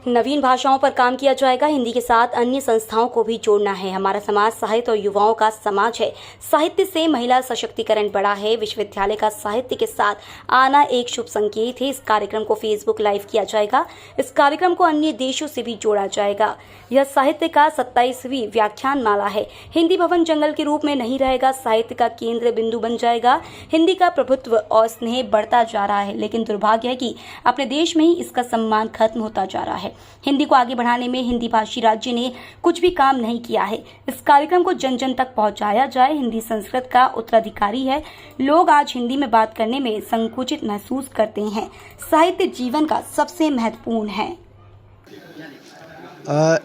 नवीन भाषाओं पर काम किया जाएगा। हिंदी के साथ अन्य संस्थाओं को भी जोड़ना है। हमारा समाज साहित्य और युवाओं का समाज है। साहित्य से महिला सशक्तिकरण बढ़ा है। विश्वविद्यालय का साहित्य के साथ आना एक शुभ संकेत है। इस कार्यक्रम को फेसबुक लाइव किया जाएगा। इस कार्यक्रम को अन्य देशों से भी जोड़ा जाएगा। यह साहित्य का 27वीं व्याख्यान माला है। हिंदी भवन जंगल के रूप में नहीं रहेगा, साहित्य का केंद्र बिंदु बन जाएगा। हिंदी का प्रभुत्व और स्नेह बढ़ता जा रहा है, लेकिन दुर्भाग्य है कि अपने देश में ही इसका सम्मान खत्म होता जा रहा है। हिंदी को आगे बढ़ाने में हिंदी भाषी राज्य ने कुछ भी काम नहीं किया है। इस कार्यक्रम को जन जन तक पहुंचाया जाए। हिंदी संस्कृत का उत्तराधिकारी है। लोग आज हिंदी में बात करने में संकुचित महसूस करते हैं। साहित्य जीवन का सबसे महत्वपूर्ण है।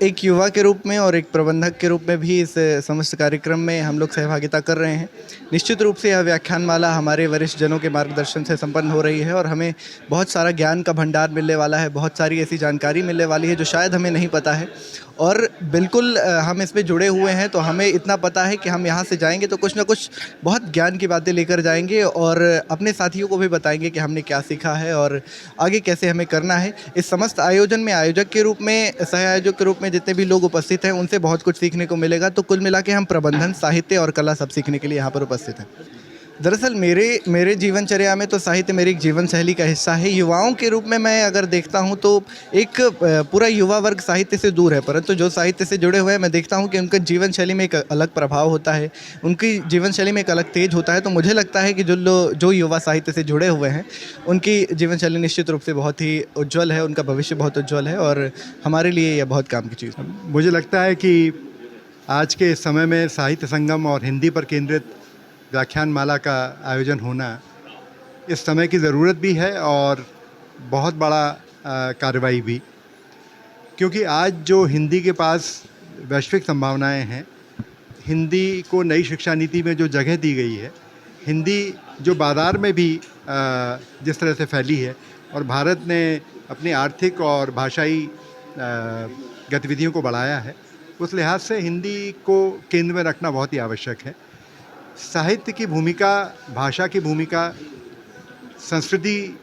एक युवा के रूप में और एक प्रबंधक के रूप में भी इस समस्त कार्यक्रम में हम लोग सहभागिता कर रहे हैं। निश्चित रूप से यह व्याख्यानमाला हमारे वरिष्ठ जनों के मार्गदर्शन से संपन्न हो रही है और हमें बहुत सारा ज्ञान का भंडार मिलने वाला है। बहुत सारी ऐसी जानकारी मिलने वाली है जो शायद हमें नहीं पता है और बिल्कुल हम इसमें जुड़े हुए हैं, तो हमें इतना पता है कि हम यहाँ से जाएंगे तो कुछ ना कुछ बहुत ज्ञान की बातें लेकर जाएंगे और अपने साथियों को भी बताएंगे कि हमने क्या सीखा है और आगे कैसे हमें करना है। इस समस्त आयोजन में आयोजक के रूप में, सह आयोजक के रूप में जितने भी लोग उपस्थित हैं उनसे बहुत कुछ सीखने को मिलेगा। तो कुल मिला के हम प्रबंधन, साहित्य और कला सब सीखने के लिए यहाँ पर उपस्थित हैं। दरअसल मेरे जीवनचर्या में तो साहित्य मेरी एक जीवन शैली का हिस्सा है। युवाओं के रूप में मैं अगर देखता हूं तो एक पूरा युवा वर्ग साहित्य से दूर है, परंतु जो साहित्य से जुड़े हुए हैं मैं देखता हूं कि उनके जीवन शैली में एक अलग प्रभाव होता है, उनकी जीवन शैली में एक अलग तेज होता है। तो मुझे लगता है कि जो युवा साहित्य से जुड़े हुए हैं उनकी जीवन शैली निश्चित रूप से बहुत ही उज्ज्वल है, उनका भविष्य बहुत उज्ज्वल है और हमारे लिए यह बहुत काम की चीज़ है। मुझे लगता है कि आज के समय में साहित्य संगम और हिंदी पर केंद्रित व्याख्यानमाला का आयोजन होना इस समय की ज़रूरत भी है और बहुत बड़ा कार्रवाई भी, क्योंकि आज जो हिंदी के पास वैश्विक संभावनाएं हैं, हिंदी को नई शिक्षा नीति में जो जगह दी गई है, हिंदी जो बाज़ार में भी जिस तरह से फैली है और भारत ने अपनी आर्थिक और भाषाई गतिविधियों को बढ़ाया है, उस लिहाज से हिंदी को केंद्र में रखना बहुत ही आवश्यक है। साहित्य की भूमिका, भाषा की भूमिका, संस्कृति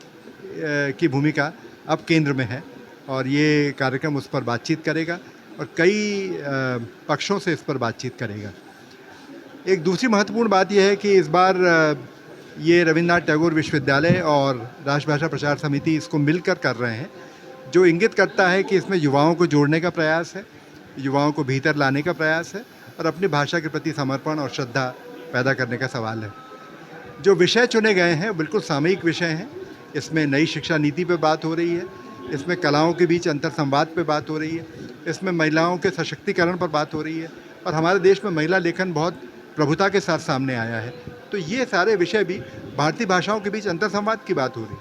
की भूमिका अब केंद्र में है और ये कार्यक्रम उस पर बातचीत करेगा और कई पक्षों से इस पर बातचीत करेगा। एक दूसरी महत्वपूर्ण बात यह है कि इस बार ये रविन्द्रनाथ टैगोर विश्वविद्यालय और राष्ट्रभाषा प्रचार समिति इसको मिलकर कर रहे हैं, जो इंगित करता है कि इसमें युवाओं को जोड़ने का प्रयास है, युवाओं को भीतर लाने का प्रयास है और अपनी भाषा के प्रति समर्पण और श्रद्धा पैदा करने का सवाल है। जो विषय चुने गए हैं बिल्कुल सामयिक विषय हैं। इसमें नई शिक्षा नीति पे बात हो रही है, इसमें कलाओं के बीच अंतर संवाद पे बात हो रही है, इसमें महिलाओं के सशक्तिकरण पर बात हो रही है और हमारे देश में महिला लेखन बहुत प्रभुता के साथ सामने आया है। तो ये सारे विषय भी भारतीय भाषाओं के बीच अंतर संवाद की बात हो रही है।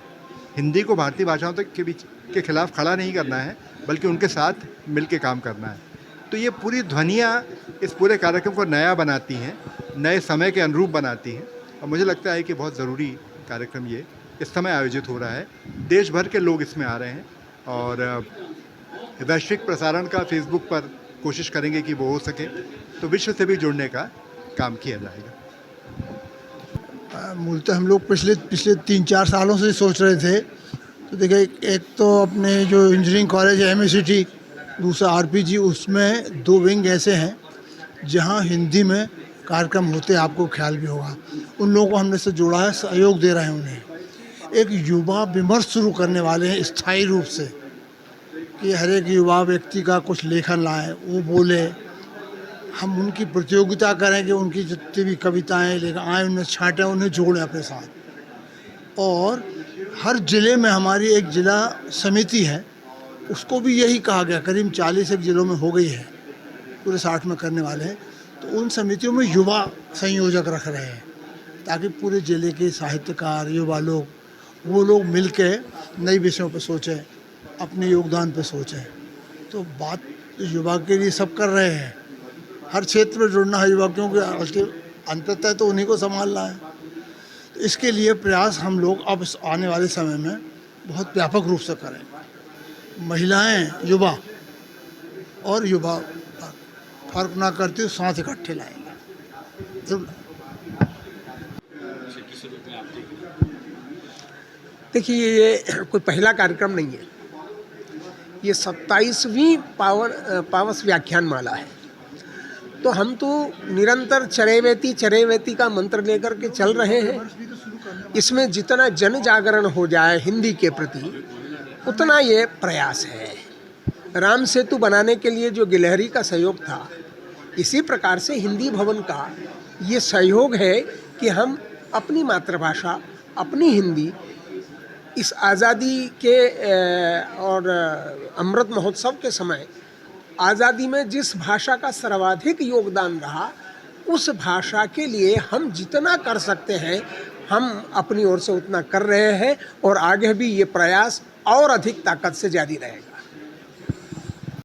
हिंदी को भारतीय भाषाओं तक के बीच के खिलाफ खड़ा नहीं करना है, बल्कि उनके साथ मिल के काम करना है। तो ये पूरी ध्वनियाँ इस पूरे कार्यक्रम को नया बनाती हैं, नए समय के अनुरूप बनाती हैं और मुझे लगता है कि बहुत ज़रूरी कार्यक्रम ये इस समय आयोजित हो रहा है। देश भर के लोग इसमें आ रहे हैं और वैश्विक प्रसारण का फेसबुक पर कोशिश करेंगे कि वो हो सके, तो विश्व से भी जुड़ने का काम किया जाएगा। मूलतः हम लोग पिछले 3-4 सालों से सोच रहे थे। तो देखिए, एक तो अपने जो इंजीनियरिंग कॉलेज है MACT, दूसरा RPG, उसमें 2 विंग ऐसे हैं जहां हिंदी में कार्यक्रम होते हैं, आपको ख्याल भी होगा। उन लोगों को हमने से जोड़ा है, सहयोग दे रहे हैं उन्हें। एक युवा विमर्श शुरू करने वाले हैं स्थायी रूप से कि हर एक युवा व्यक्ति का कुछ लेखन लाए, वो बोले, हम उनकी प्रतियोगिता करें कि उनकी जितनी भी कविताएं लेकर आए उनमें छाँटें, उन्हें जोड़ें अपने साथ। और हर ज़िले में हमारी एक ज़िला समिति है, उसको भी यही कहा गया, करीब 40 एक ज़िलों में हो गई है, पूरे 60 में करने वाले हैं। तो उन समितियों में युवा संयोजक रख रहे हैं ताकि पूरे ज़िले के साहित्यकार, युवा लोग, वो लोग मिल के नए विषयों पर सोचें, अपने योगदान पर सोचें। तो बात युवा के लिए सब कर रहे हैं, हर क्षेत्र में जुड़ना है युवा, क्योंकि अंततः तो उन्हीं को संभालना है। तो इसके लिए प्रयास हम लोग अब आने वाले समय में बहुत व्यापक रूप से करेंगे। महिलाएं, युवा और युवा फर्क ना करते हुए साथ इकट्ठे लाएंगे। देखिए, ये कोई पहला कार्यक्रम नहीं है। ये 27वीं पावस व्याख्यान माला है। तो हम तो निरंतर चरैवेति का मंत्र लेकर के चल रहे हैं। इसमें जितना जन जागरण हो जाए हिंदी के प्रति उतना ये प्रयास है। राम सेतु बनाने के लिए जो गिलहरी का सहयोग था, इसी प्रकार से हिंदी भवन का ये सहयोग है कि हम अपनी मातृभाषा, अपनी हिंदी, इस आज़ादी के और अमृत महोत्सव के समय आज़ादी में जिस भाषा का सर्वाधिक योगदान रहा, उस भाषा के लिए हम जितना कर सकते हैं हम अपनी ओर से उतना कर रहे हैं और आगे भी ये प्रयास और अधिक ताकत से जारी रहेगा।